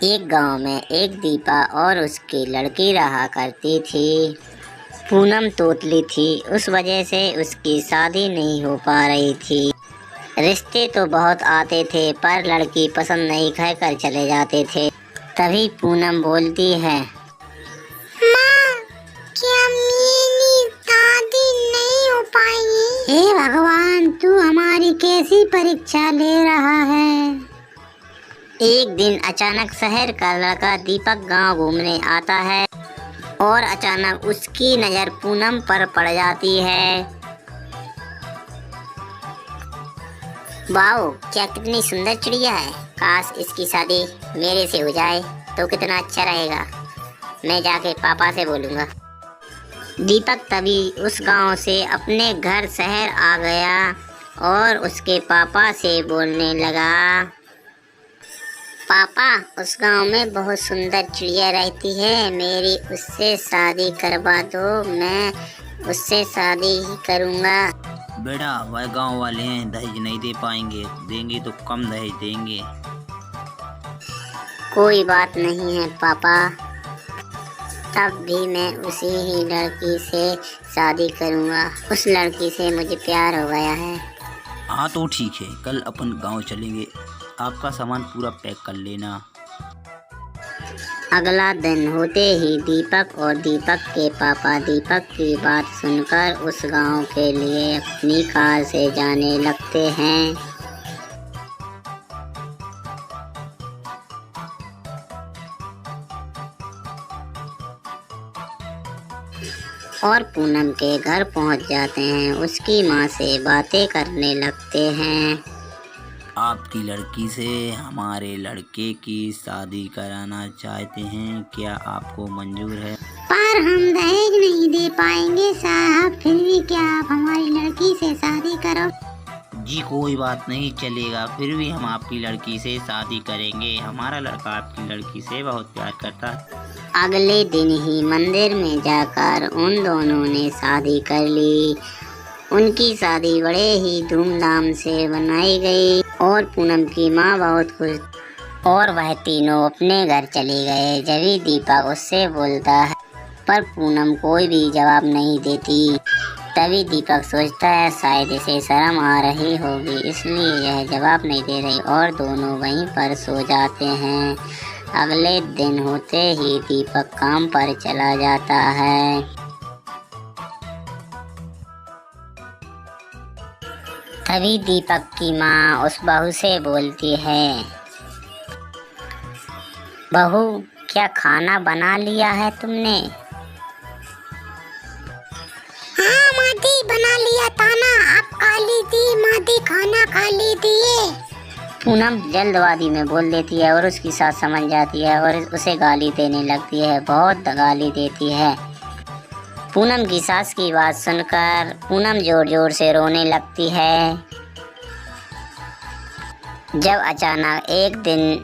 एक गांव में एक दीपा और उसकी लड़की रहा करती थी। पूनम तोतली थी, उस वजह से उसकी शादी नहीं हो पा रही थी। रिश्ते तो बहुत आते थे पर लड़की पसंद नहीं कर चले जाते थे। तभी पूनम बोलती है, माँ, क्या मेरी शादी नहीं हो पाएगी? हे भगवान, तू हमारी कैसी परीक्षा ले रहा है। एक दिन अचानक शहर का लड़का दीपक गांव घूमने आता है और अचानक उसकी नज़र पूनम पर पड़ जाती है। वाओ, क्या कितनी सुंदर चिड़िया है। काश इसकी शादी मेरे से हो जाए तो कितना अच्छा रहेगा। मैं जाके पापा से बोलूँगा। दीपक तभी उस गांव से अपने घर शहर आ गया और उसके पापा से बोलने लगा, पापा, उस गांव में बहुत सुंदर चिड़िया रहती है, मेरी उससे शादी करवा दो, मैं उससे शादी ही करूँगा। बेटा, वह गांव वाले हैं, दहेज नहीं दे पाएंगे, देंगे तो कम दहेज देंगे। कोई बात नहीं है पापा, तब भी मैं उसी ही लड़की से शादी करूँगा। उस लड़की से मुझे प्यार हो गया है। हाँ तो ठीक है, कल अपन गांव चलेंगे, आपका सामान पूरा पैक कर लेना। अगला दिन होते ही दीपक और दीपक के पापा दीपक की बात सुनकर उस गांव के लिए अपनी कार से जाने लगते हैं। और पूनम के घर पहुंच जाते हैं। उसकी माँ से बातें करने लगते हैं। आपकी लड़की से हमारे लड़के की शादी कराना चाहते हैं, क्या आपको मंजूर है? पर हम दहेज नहीं दे पाएंगे साहब, फिर भी क्या आप हमारी लड़की से शादी करो? जी कोई बात नहीं, चलेगा, फिर भी हम आपकी लड़की से शादी करेंगे। हमारा लड़का आपकी लड़की से बहुत प्यार करता है। अगले दिन ही मंदिर में जाकर उन दोनों ने शादी कर ली। उनकी शादी बड़े ही धूमधाम से बनाई गई और पूनम की माँ बहुत खुश और वह तीनों अपने घर चले गए। जभी दीपक उससे बोलता है पर पूनम कोई भी जवाब नहीं देती। तभी दीपक सोचता है शायद इसे शर्म आ रही होगी, इसलिए यह जवाब नहीं दे रही और दोनों वहीं पर सो जाते हैं। अगले दिन होते ही दीपक काम पर चला जाता है। तभी दीपक की माँ उस बहू से बोलती है, बहू, क्या खाना बना लिया है तुमने? हाँ मादी, बना लिया था ना, आप खा लीजिए मादी, खाना खा लीजिए। पूनम जल्दबाजी में बोल देती है और उसकी सास समझ जाती है और उसे गाली देने लगती है, बहुत गाली देती है। पूनम की सास की बात सुनकर पूनम जोर जोर से रोने लगती है। जब अचानक एक दिन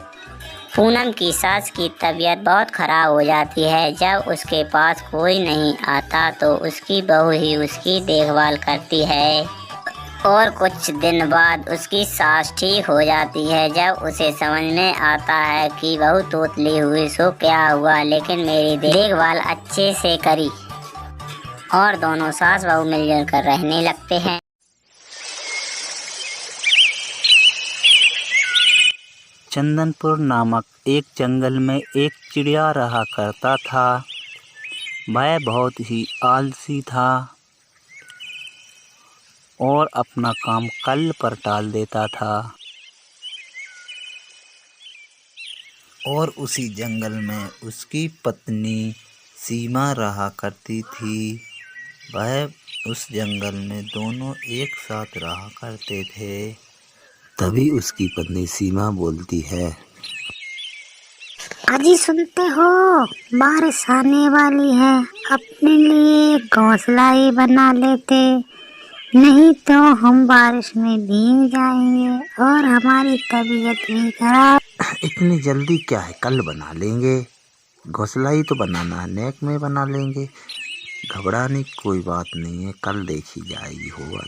पूनम की सास की तबीयत बहुत खराब हो जाती है। जब उसके पास कोई नहीं आता तो उसकी बहू ही उसकी देखभाल करती है और कुछ दिन बाद उसकी सास ठीक हो जाती है। जब उसे समझ में आता है कि बहू तोतली हुई, सो क्या हुआ, लेकिन मेरी देखभाल अच्छे से करी और दोनों सास बहू मिलजुल कर रहने लगते हैं। चंदनपुर नामक एक जंगल में एक चिड़िया रहा करता था। वह बहुत ही आलसी था और अपना काम कल पर टाल देता था। और उसी जंगल में उसकी पत्नी सीमा रहा करती थी। वह उस जंगल में दोनों एक साथ रहा करते थे। तभी उसकी पत्नी सीमा बोलती है, अजी सुनते हो, बारिश आने वाली है, अपने लिए घोंसला ही बना लेते, नहीं तो हम बारिश में भीग जाएंगे और हमारी तबीयत भी खराब। इतनी जल्दी क्या है, कल बना लेंगे, घोंसला ही तो बनाना है, नेक में बना लेंगे, घबराने की कोई बात नहीं है, कल देखी जाएगी, होगा।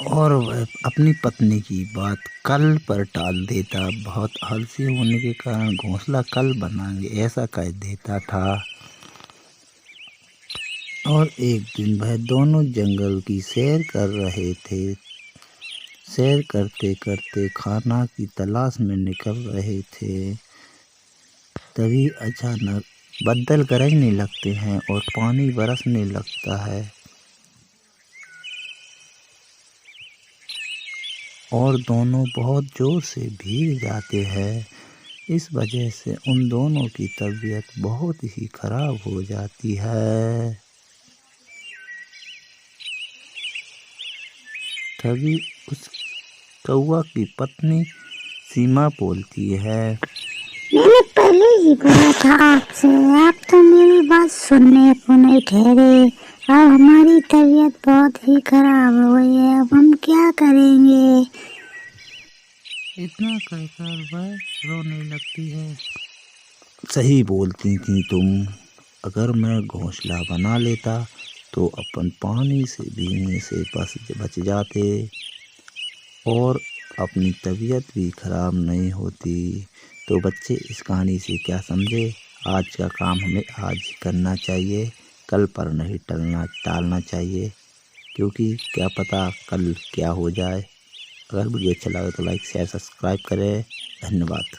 और वह अपनी पत्नी की बात कल पर टाल देता। बहुत आलसी होने के कारण घोंसला कल बनाएंगे ऐसा कह देता था। और एक दिन वह दोनों जंगल की सैर कर रहे थे। सैर करते करते खाना की तलाश में निकल रहे थे। तभी अचानक बदल गरजने लगते हैं और पानी बरसने लगता है और दोनों बहुत जोर से भीग जाते हैं। इस वजह से उन दोनों की तबीयत बहुत ही खराब हो जाती है। तभी उस कौवा की पत्नी सीमा बोलती है, मैंने पहले ही बोला था आपसे, आप तो मेरी बात सुनने को नहीं ठहरे। अब हमारी तबीयत बहुत ही खराब हो गई है, अब हम क्या करेंगे। इतना कहकर वह रोने लगती है। सही बोलती थी तुम। अगर मैं घोंसला बना लेता तो अपन पानी से भीगने से बच जाते और अपनी तबीयत भी खराब नहीं होती। तो बच्चे इस कहानी से क्या समझे? आज का काम हमें आज ही करना चाहिए, कल पर नहीं टालना चाहिए, क्योंकि क्या पता कल क्या हो जाए। अगर वीडियो अच्छा लगे तो लाइक शेयर सब्सक्राइब करें। धन्यवाद।